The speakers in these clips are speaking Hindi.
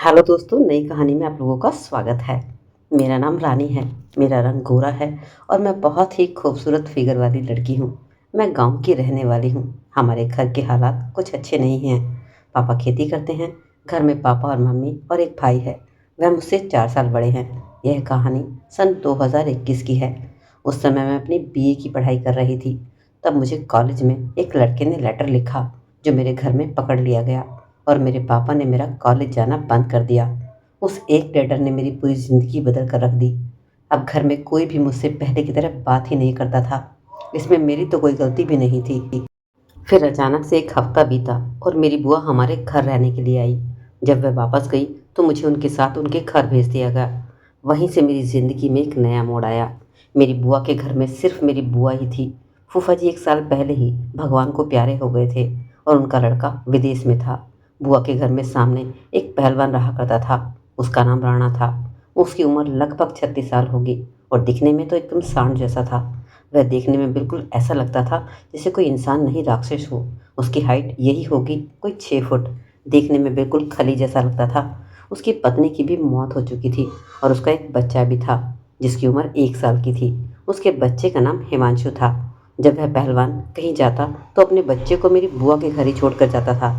हेलो दोस्तों, नई कहानी में आप लोगों का स्वागत है। मेरा नाम रानी है, मेरा रंग गोरा है और मैं बहुत ही खूबसूरत फिगर वाली लड़की हूँ। मैं गांव की रहने वाली हूँ। हमारे घर के हालात कुछ अच्छे नहीं हैं। पापा खेती करते हैं। घर में पापा और मम्मी और एक भाई है। वह मुझसे 4 साल बड़े हैं। यह कहानी सन 2021 की है। उस समय मैं अपनी बीए की पढ़ाई कर रही थी। तब मुझे कॉलेज में एक लड़के ने लेटर लिखा, जो मेरे घर में पकड़ लिया गया और मेरे पापा ने मेरा कॉलेज जाना बंद कर दिया। उस एक लेटर ने मेरी पूरी ज़िंदगी बदल कर रख दी। अब घर में कोई भी मुझसे पहले की तरह बात ही नहीं करता था। इसमें मेरी तो कोई गलती भी नहीं थी। फिर अचानक से एक हफ्ता बीता और मेरी बुआ हमारे घर रहने के लिए आई। जब वह वापस गई तो मुझे उनके साथ उनके घर भेज दिया गया। वहीं से मेरी ज़िंदगी में एक नया मोड़ आया। मेरी बुआ के घर में सिर्फ मेरी बुआ ही थी। फूफा जी 1 साल पहले ही भगवान को प्यारे हो गए थे और उनका लड़का विदेश में था। बुआ के घर में सामने एक पहलवान रहा करता था। उसका नाम राणा था। उसकी उम्र लगभग 36 साल होगी और दिखने में तो एकदम सांड जैसा था। वह देखने में बिल्कुल ऐसा लगता था जैसे कोई इंसान नहीं, राक्षस हो। उसकी हाइट यही होगी कोई 6 फुट। देखने में बिल्कुल खली जैसा लगता था। उसकी पत्नी की भी मौत हो चुकी थी और उसका एक बच्चा भी था जिसकी उम्र 1 साल की थी। उसके बच्चे का नाम हिमांशु था। जब वह पहलवान कहीं जाता तो अपने बच्चे को मेरी बुआ के घर ही छोड़कर जाता था।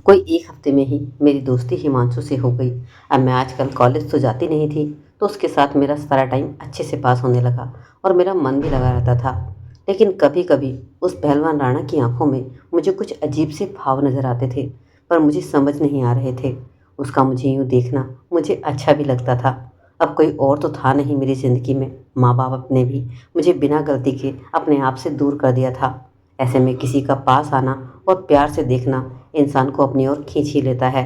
कोई एक हफ्ते में ही मेरी दोस्ती हिमांशु से हो गई। अब मैं आजकल कॉलेज तो जाती नहीं थी, तो उसके साथ मेरा सारा टाइम अच्छे से पास होने लगा और मेरा मन भी लगा रहता था। लेकिन कभी कभी उस पहलवान राणा की आंखों में मुझे कुछ अजीब से भाव नजर आते थे, पर मुझे समझ नहीं आ रहे थे। उसका मुझे यूँ देखना मुझे अच्छा भी लगता था। अब कोई और तो था नहीं मेरी ज़िंदगी में। माँ बाप ने भी मुझे बिना गलती के अपने आप से दूर कर दिया था। ऐसे में किसी का पास आना और प्यार से देखना इंसान को अपनी ओर खींच ही लेता है।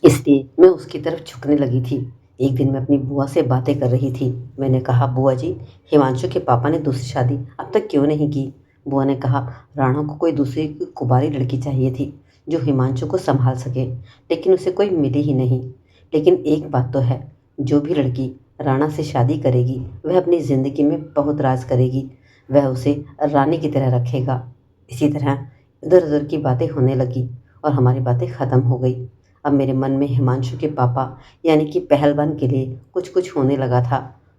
इसलिए मैं उसकी तरफ झुकने लगी थी। एक दिन मैं अपनी बुआ से बातें कर रही थी। मैंने कहा, बुआ जी, हिमांशु के पापा ने दूसरी शादी अब तक क्यों नहीं की? बुआ ने कहा, राणा को कोई दूसरी कुंवारी लड़की चाहिए थी जो हिमांशु को संभाल सके, लेकिन उसे कोई मिली ही नहीं। लेकिन एक बात तो है, जो भी लड़की राणा से शादी करेगी वह अपनी ज़िंदगी में बहुत राज करेगी। वह उसे रानी की तरह रखेगा। इसी तरह इधर उधर की बातें होने लगी और हमारी बातें ख़त्म हो गई। अब मेरे मन में हिमांशु के पापा यानी कि पहलवान के लिए कुछ कुछ होने लगा था।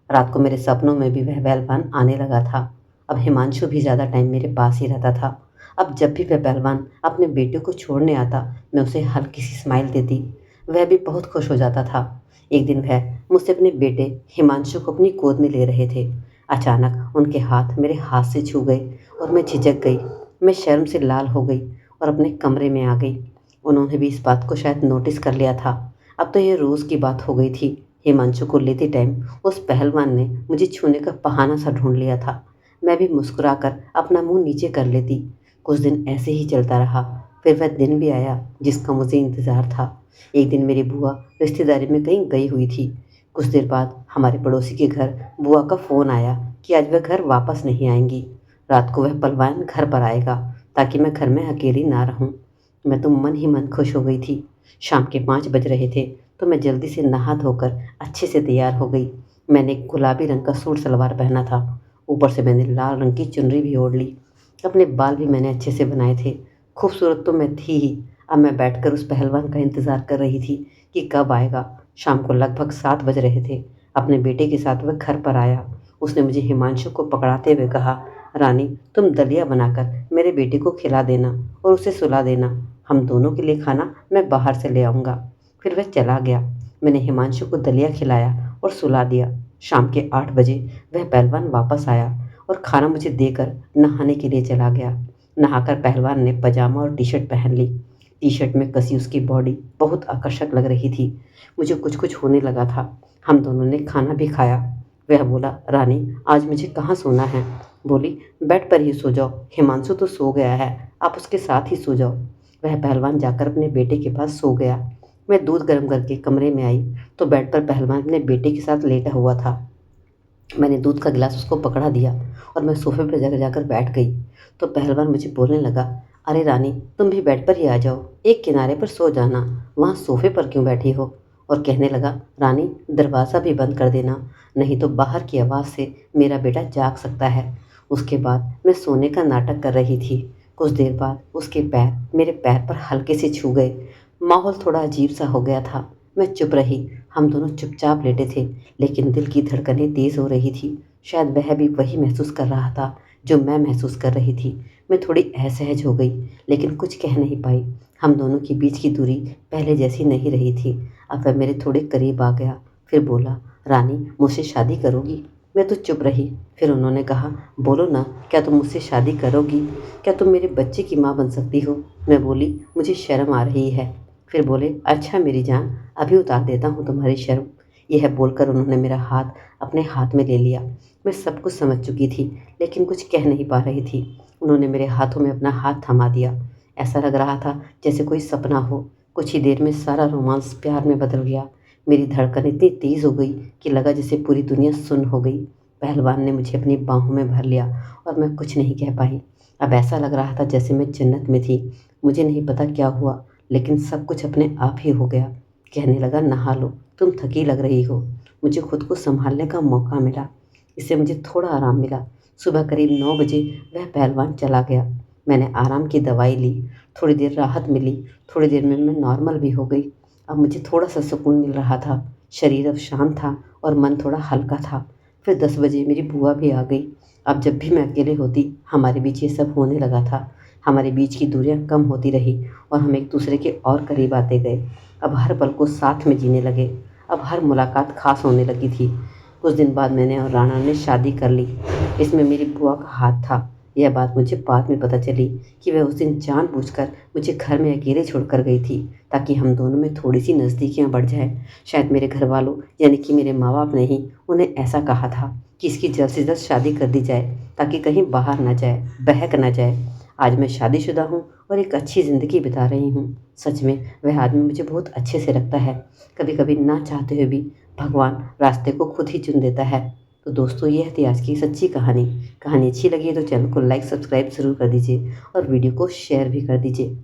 रात को मेरे सपनों में भी वह पहलवान आने लगा था। अब हिमांशु भी ज़्यादा टाइम मेरे पास ही रहता था। अब जब भी वह पहलवान अपने बेटे को छोड़ने आता, मैं उसे हल्की सी स्माइल देती। वह भी बहुत खुश हो जाता था। एक दिन वह मुझसे अपने बेटे हिमांशु को अपनी गोद में ले रहे थे। अचानक उनके हाथ मेरे हाथ से छू गए और मैं झिझक गई। मैं शर्म से लाल हो गई और अपने कमरे में आ गई। उन्होंने भी इस बात को शायद नोटिस कर लिया था। अब तो ये रोज़ की बात हो गई थी। हिमांशु को लेते टाइम उस पहलवान ने मुझे छूने का बहाना सा ढूंढ लिया था। मैं भी मुस्कुराकर अपना मुंह नीचे कर लेती। कुछ दिन ऐसे ही चलता रहा। फिर वह दिन भी आया जिसका मुझे इंतज़ार था। एक दिन मेरी बुआ रिश्तेदारी में कहीं गई हुई थी। कुछ देर बाद हमारे पड़ोसी के घर बुआ का फ़ोन आया कि आज वह घर वापस नहीं आएंगी। रात को वह पहलवान घर पर आएगा ताकि मैं घर में अकेली ना रहूं। मैं तो मन ही मन खुश हो गई थी। शाम के 5 बज रहे थे तो मैं जल्दी से नहा धोकर अच्छे से तैयार हो गई। मैंने एक गुलाबी रंग का सूट सलवार पहना था। ऊपर से मैंने लाल रंग की चुनरी भी ओढ़ ली। अपने बाल भी मैंने अच्छे से बनाए थे। खूबसूरत तो मैं थी ही। अब मैं बैठकर उस पहलवान का इंतज़ार कर रही थी कि कब आएगा। शाम को लगभग 7 बज रहे थे। अपने बेटे के साथ वह घर पर आया। उसने मुझे हिमांशु को पकड़ाते हुए कहा, रानी, तुम दलिया बनाकर मेरे बेटे को खिला देना और उसे सुला देना। हम दोनों के लिए खाना मैं बाहर से ले आऊँगा। फिर वह चला गया। मैंने हिमांशु को दलिया खिलाया और सुला दिया। शाम के 8 बजे वह पहलवान वापस आया और खाना मुझे देकर नहाने के लिए चला गया। नहाकर पहलवान ने पजामा और टी शर्ट पहन ली। टी शर्ट में कसी उसकी बॉडी बहुत आकर्षक लग रही थी। मुझे कुछ कुछ होने लगा था। हम दोनों ने खाना भी खाया। वह बोला, रानी, आज मुझे कहाँ सोना है? बोली, बेड पर ही सो जाओ, हिमांशु तो सो गया है, आप उसके साथ ही सो जाओ। वह पहलवान जाकर अपने बेटे के पास सो गया। मैं दूध गर्म करके कमरे में आई तो बेड पर पहलवान अपने बेटे के साथ लेटा हुआ था। मैंने दूध का गिलास उसको पकड़ा दिया और मैं सोफे पर जाकर बैठ गई। तो पहलवान मुझे बोलने लगा, अरे रानी, तुम भी बेड पर ही आ जाओ, एक किनारे पर सो जाना, वहाँ सोफे पर क्यों बैठी हो? और कहने लगा, रानी, दरवाज़ा भी बंद कर देना, नहीं तो बाहर की आवाज़ से मेरा बेटा जाग सकता है। उसके बाद मैं सोने का नाटक कर रही थी। कुछ देर बाद उसके पैर मेरे पैर पर हल्के से छू गए। माहौल थोड़ा अजीब सा हो गया था। मैं चुप रही। हम दोनों चुपचाप लेटे थे, लेकिन दिल की धड़कनें तेज़ हो रही थी। शायद वह भी वही महसूस कर रहा था जो मैं महसूस कर रही थी। मैं थोड़ी असहज हो गई, लेकिन कुछ कह नहीं पाई। हम दोनों के बीच की दूरी पहले जैसी नहीं रही थी। अब वह मेरे थोड़े करीब आ गया, फिर बोला, रानी, मुझसे शादी करोगी? मैं तो चुप रही। फिर उन्होंने कहा, बोलो ना, क्या तुम मुझसे शादी करोगी? क्या तुम मेरे बच्चे की माँ बन सकती हो? मैं बोली, मुझे शर्म आ रही है। फिर बोले, अच्छा मेरी जान, अभी उतार देता हूँ तुम्हारी शर्म। यह बोलकर उन्होंने मेरा हाथ अपने हाथ में ले लिया। मैं सब कुछ समझ चुकी थी, लेकिन कुछ कह नहीं पा रही थी। उन्होंने मेरे हाथों में अपना हाथ थमा दिया। ऐसा लग रहा था जैसे कोई सपना हो। कुछ ही देर में सारा रोमांस प्यार में बदल गया। मेरी धड़कन इतनी तेज़ हो गई कि लगा जैसे पूरी दुनिया सुन्न हो गई। पहलवान ने मुझे अपनी बाहों में भर लिया और मैं कुछ नहीं कह पाई। अब ऐसा लग रहा था जैसे मैं जन्नत में थी। मुझे नहीं पता क्या हुआ, लेकिन सब कुछ अपने आप ही हो गया। कहने लगा, नहा लो, तुम थकी लग रही हो। मुझे खुद को संभालने का मौका मिला। इससे मुझे थोड़ा आराम मिला। सुबह करीब 9 बजे वह पहलवान चला गया। मैंने आराम की दवाई ली। थोड़ी देर राहत मिली। थोड़ी देर में मैं नॉर्मल भी हो गई। अब मुझे थोड़ा सा सुकून मिल रहा था। शरीर अब शांत था और मन थोड़ा हल्का था। फिर 10 बजे मेरी बुआ भी आ गई। अब जब भी मैं अकेले होती, हमारे बीच ये सब होने लगा था। हमारे बीच की दूरियां कम होती रही और हम एक दूसरे के और करीब आते गए। अब हर पल को साथ में जीने लगे। अब हर मुलाकात खास होने लगी थी। कुछ दिन बाद मैंने और राणा ने शादी कर ली। इसमें मेरी बुआ का हाथ था। यह बात मुझे बाद में पता चली कि वह उस दिन जानबूझकर मुझे घर में अकेले छोड़कर गई थी, ताकि हम दोनों में थोड़ी सी नज़दीकियाँ बढ़ जाए। शायद मेरे घर वालों, यानी कि मेरे माँ बाप ने ही उन्हें ऐसा कहा था कि इसकी जल्द से जल्द शादी कर दी जाए, ताकि कहीं बाहर ना जाए, बहक ना जाए। आज मैं शादीशुदा हूँ और एक अच्छी ज़िंदगी बिता रही हूँ। सच में वह आदमी मुझे बहुत अच्छे से रखता है। कभी कभी ना चाहते हुए भी भगवान रास्ते को खुद ही चुन देता है। तो दोस्तों, ये थी आज की सच्ची कहानी। कहानी अच्छी लगी तो चैनल को लाइक सब्सक्राइब ज़रूर कर दीजिए और वीडियो को शेयर भी कर दीजिए।